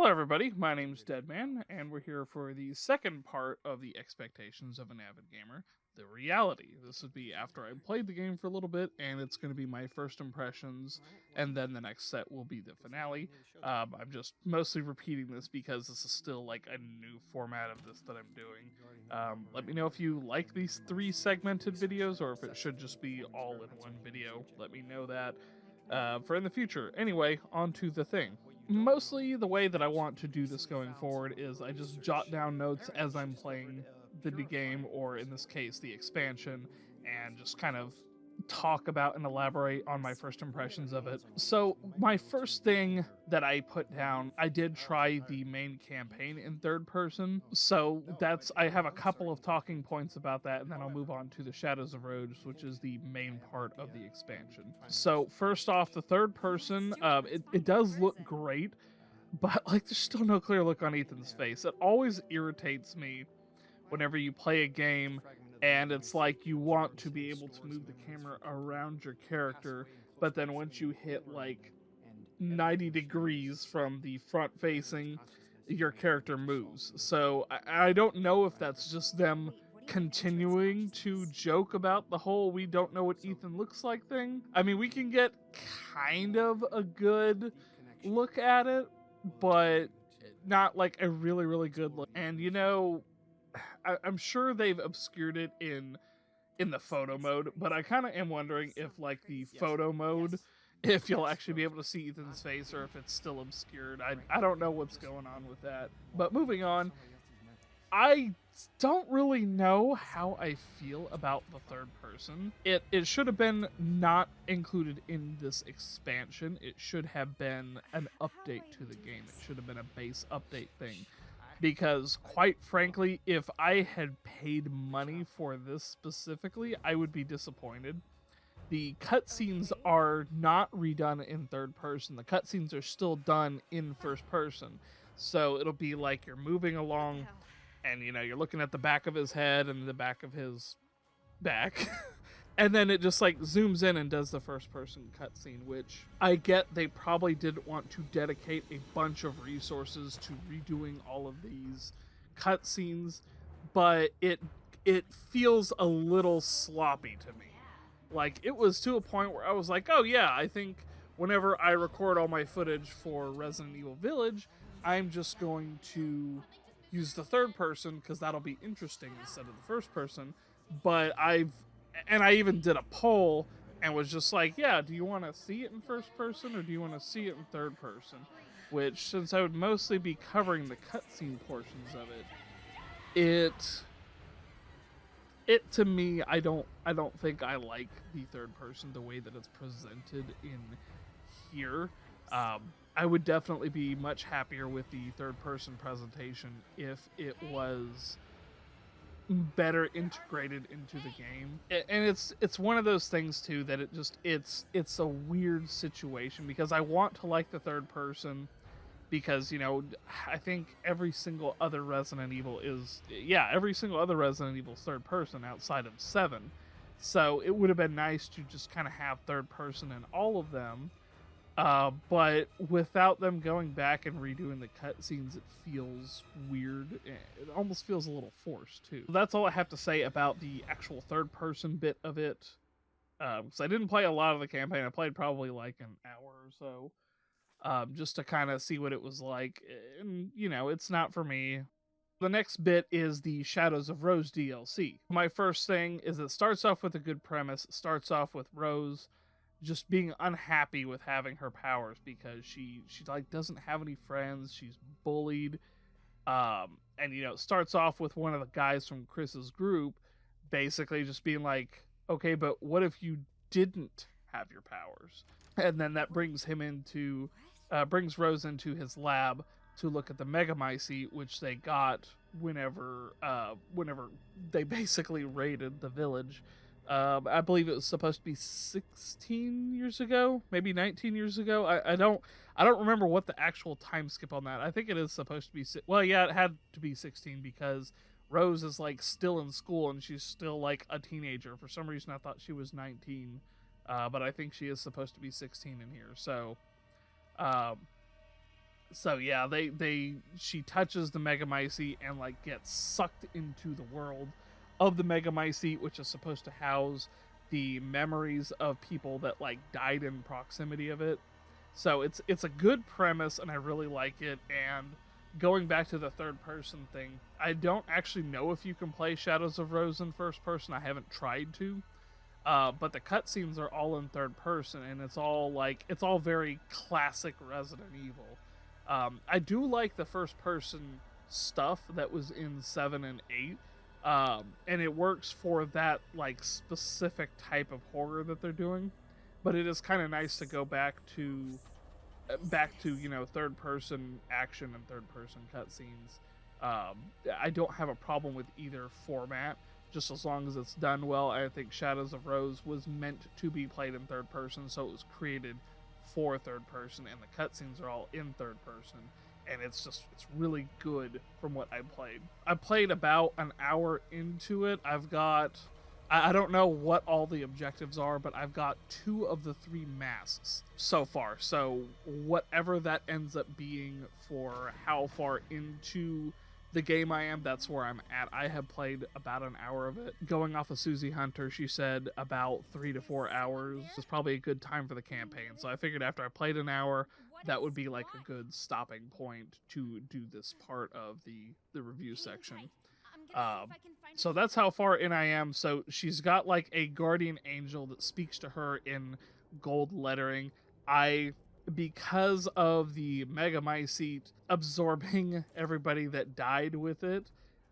Hello, everybody. My name's DEDMan, and we're here for the second part of the expectations of an avid gamer, the reality. This would be after I played the game for a little bit, and it's going to be my first impressions, and then the next set will be the finale. I'm just mostly repeating this because this is still like a new format of this that I'm doing. Let me know if you like these three segmented videos, or if it should just be all in one video. Let me know that for in the future. Anyway, on to the thing. Mostly the way that I want to do this going forward is I just jot down notes as I'm playing the game, or in this case, the expansion, and just kind of talk about and elaborate on my first impressions of it. So, my first thing that I put down, I did try the main campaign in third person. So, I have a couple of talking points about that, and then I'll move on to the Shadows of Rose, which is the main part of the expansion. So, first off, the third person, it does look great, but like there's still no clear look on Ethan's face. It always irritates me whenever you play a game and it's like you want to be able to move the camera around your character, but then once you hit like 90 degrees from the front facing, your character moves. So I don't know if that's just them continuing to joke about the whole "we don't know what Ethan looks like" thing. I mean, we can get kind of a good look at it, but not like a really, really good look. And I'm sure they've obscured it in the photo mode, but I kind of am wondering if like the photo mode, if you'll actually be able to see Ethan's face or if it's still obscured. I don't know what's going on with that. But moving on, I don't really know how I feel about the third person. It should have been not included in this expansion. It should have been an update to the game. It should have been a base update thing. Because, quite frankly, if I had paid money for this specifically, I would be disappointed. The cutscenes are not redone in third person. The cutscenes are still done in first person. So it'll be like you're moving along and, you're looking at the back of his head and the back of his back. And then it just like zooms in and does the first person cutscene, which I get they probably didn't want to dedicate a bunch of resources to redoing all of these cutscenes, but it feels a little sloppy to me. Like, it was to a point where I was like, oh yeah, I think whenever I record all my footage for Resident Evil Village, I'm just going to use the third person because that'll be interesting instead of the first person. But I even did a poll and was just like, yeah, do you want to see it in first person or do you want to see it in third person? Which, since I would mostly be covering the cutscene portions of it to me, I don't think I like the third person the way that it's presented in here. I would definitely be much happier with the third person presentation if it was better integrated into the game. And it's one of those things too that it's a weird situation because I want to like the third person because I think every single other Resident Evil is third person outside of 7. So it would have been nice to just kind of have third person in all of them. But without them going back and redoing the cutscenes, it feels weird. It almost feels a little forced, too. That's all I have to say about the actual third-person bit of it. Because I didn't play a lot of the campaign. I played probably like an hour or so. Just to kind of see what it was like. And, it's not for me. The next bit is the Shadows of Rose DLC. My first thing is it starts off with a good premise. It starts off with Rose just being unhappy with having her powers because she like doesn't have any friends. She's bullied. And it starts off with one of the guys from Chris's group basically just being like, okay, but what if you didn't have your powers? And then that brings Rose into his lab to look at the Megamycete, which they got whenever they basically raided the village. I believe it was supposed to be 16 years ago, maybe 19 years ago. I don't remember what the actual time skip on that. I think it is supposed to be it had to be 16 because Rose is like still in school and she's still like a teenager. For some reason I thought she was 19. But I think she is supposed to be 16 in here. So So yeah, she touches the Megamycete and like gets sucked into the world of the Megamycete, which is supposed to house the memories of people that like died in proximity of it. So it's a good premise, and I really like it. And going back to the third person thing, I don't actually know if you can play Shadows of Rose in first person. I haven't tried to. But the cutscenes are all in third person, and it's all very classic Resident Evil. I do like the first person stuff that was in 7 and 8. And it works for that like specific type of horror that they're doing. But it is kind of nice to go back to third person action and third person cutscenes. I don't have a problem with either format, just as long as it's done well. I think Shadows of Rose was meant to be played in third person, so it was created for third person, and the cutscenes are all in third person, and it's really good from what I played. I played about an hour into it. I don't know what all the objectives are, but I've got 2 of the 3 masks so far. So whatever that ends up being for how far into the game I am, that's where I'm at. I have played about an hour of it. Going off of Susie Hunter, she said about 3 to 4 hours is probably a good time for the campaign. So I figured after I played an hour, that would be like a good stopping point to do this part of the review section. So that's how far in I am. So she's got like a guardian angel that speaks to her in gold lettering. Because of the Megamycete absorbing everybody that died with it,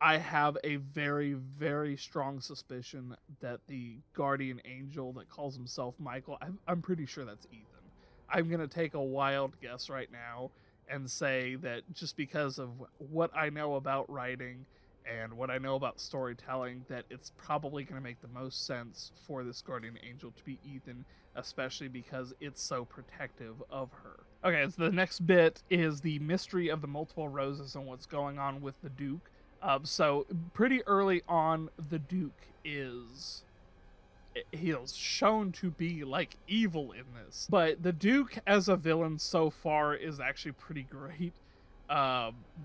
I have a very, very strong suspicion that the guardian angel that calls himself Michael, I'm pretty sure that's Ethan. I'm going to take a wild guess right now and say that just because of what I know about writing and what I know about storytelling, that it's probably going to make the most sense for this guardian angel to be Ethan, especially because it's so protective of her. Okay, so the next bit is the mystery of the multiple roses and what's going on with the Duke. So pretty early on, the Duke is shown to be like evil in this, but the Duke as a villain so far is actually pretty great.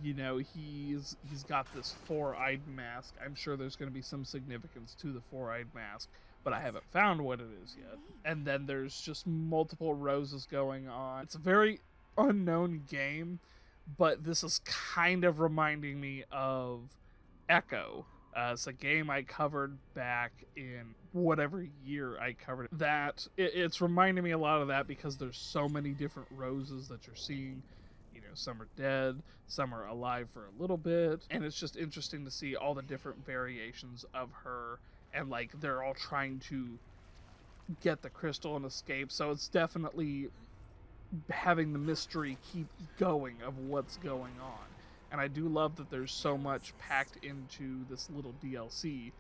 He's got this 4-eyed mask. I'm sure there's going to be some significance to the 4-eyed mask, but I haven't found what it is yet. And then there's just multiple roses going on. It's a very unknown game, but this is kind of reminding me of Echo. It's a game I covered back in whatever year I covered it. It's reminding me a lot of that because there's so many different roses that you're seeing. Some are dead, some are alive for a little bit, and it's just interesting to see all the different variations of her, and like they're all trying to get the crystal and escape. So it's definitely having the mystery keep going of what's going on. And I do love that there's so much packed into this little DLC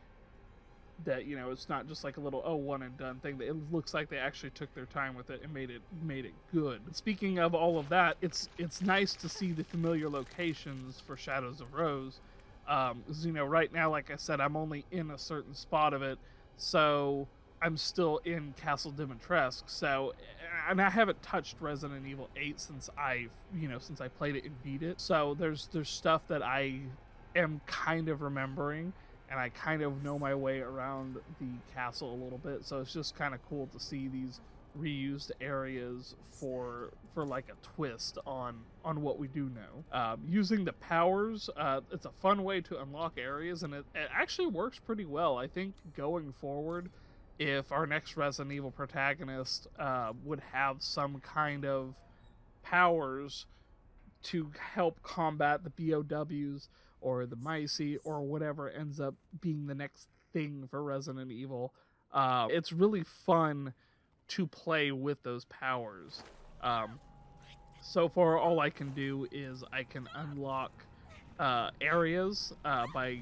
that, it's not just like a little one and done thing. It looks like they actually took their time with it and made it good. Speaking of all of that, it's nice to see the familiar locations for Shadows of Rose. Right now, like I said, I'm only in a certain spot of it, so I'm still in Castle Dimitrescu. So, and I haven't touched Resident Evil 8 since I played it and beat it. So there's stuff that I am kind of remembering, and I kind of know my way around the castle a little bit, so it's just kind of cool to see these reused areas for like a twist on what we do know. Using the powers, it's a fun way to unlock areas, and it actually works pretty well. I think going forward, if our next Resident Evil protagonist would have some kind of powers to help combat the BOWs, or the Mycete, or whatever ends up being the next thing for Resident Evil. It's really fun to play with those powers. So far, all I can do is I can unlock areas by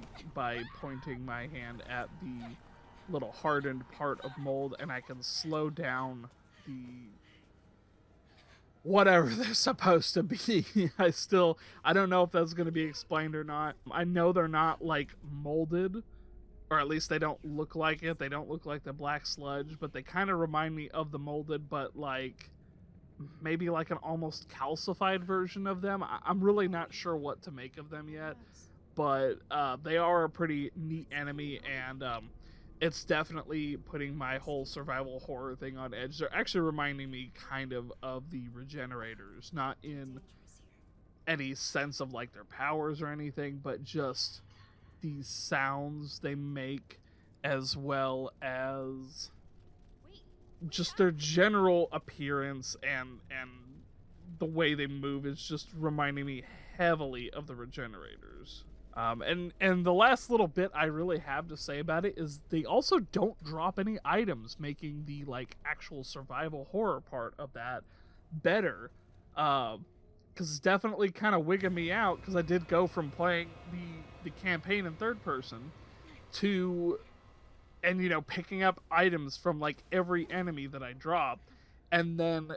pointing my hand at the little hardened part of mold, and I can slow down the whatever they're supposed to be. I don't know if that's going to be explained or not. I know they're not like molded, or at least they don't look like it. They don't look like the black sludge, but they kind of remind me of the molded, but like maybe like an almost calcified version of them. I'm really not sure what to make of them yet, but they are a pretty neat enemy, and it's definitely putting my whole survival horror thing on edge. They're actually reminding me kind of the Regenerators, not in any sense of like their powers or anything, but just these sounds they make, as well as just their general appearance and the way they move is just reminding me heavily of the Regenerators. And the last little bit I really have to say about it is they also don't drop any items, making the like actual survival horror part of that better. Because it's definitely kind of wigging me out, because I did go from playing the campaign in third person to, and you know, picking up items from like every enemy that I drop, and then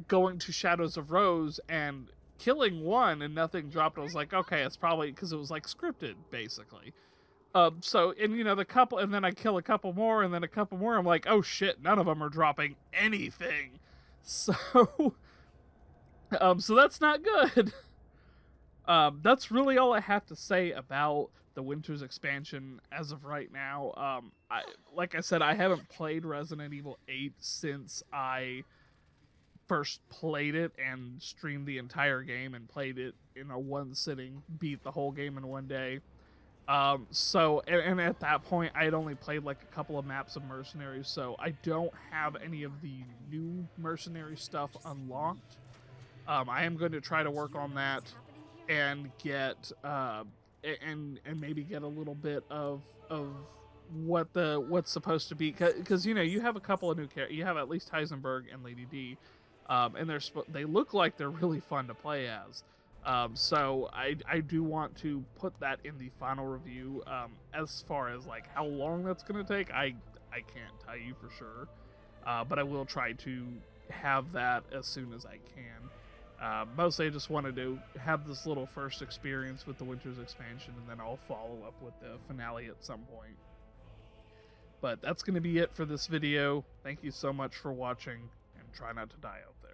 going to Shadows of Rose and killing one and nothing dropped. I was like, okay, it's probably because it was like scripted, basically. So, and you know, the couple, and then I kill a couple more, and then a couple more. I'm like, oh shit, none of them are dropping anything. So, so that's not good. That's really all I have to say about the Winter's expansion as of right now. Like I said, I haven't played Resident Evil 8 since I first played it and streamed the entire game and played it in a one sitting, beat the whole game in one day. So, and at that point, I had only played like a couple of maps of Mercenaries, so I don't have any of the new Mercenary stuff unlocked. I am going to try to work on that and get, and maybe get a little bit of what's supposed to be, because you know, you have a couple of new characters. You have at least Heisenberg and Lady D. And they look like they're really fun to play as. So I do want to put that in the final review. As far as like how long that's going to take, I can't tell you for sure. But I will try to have that as soon as I can. Mostly I just wanted to have this little first experience with the Winter's expansion, and then I'll follow up with the finale at some point. But that's going to be it for this video. Thank you so much for watching, and try not to die out there.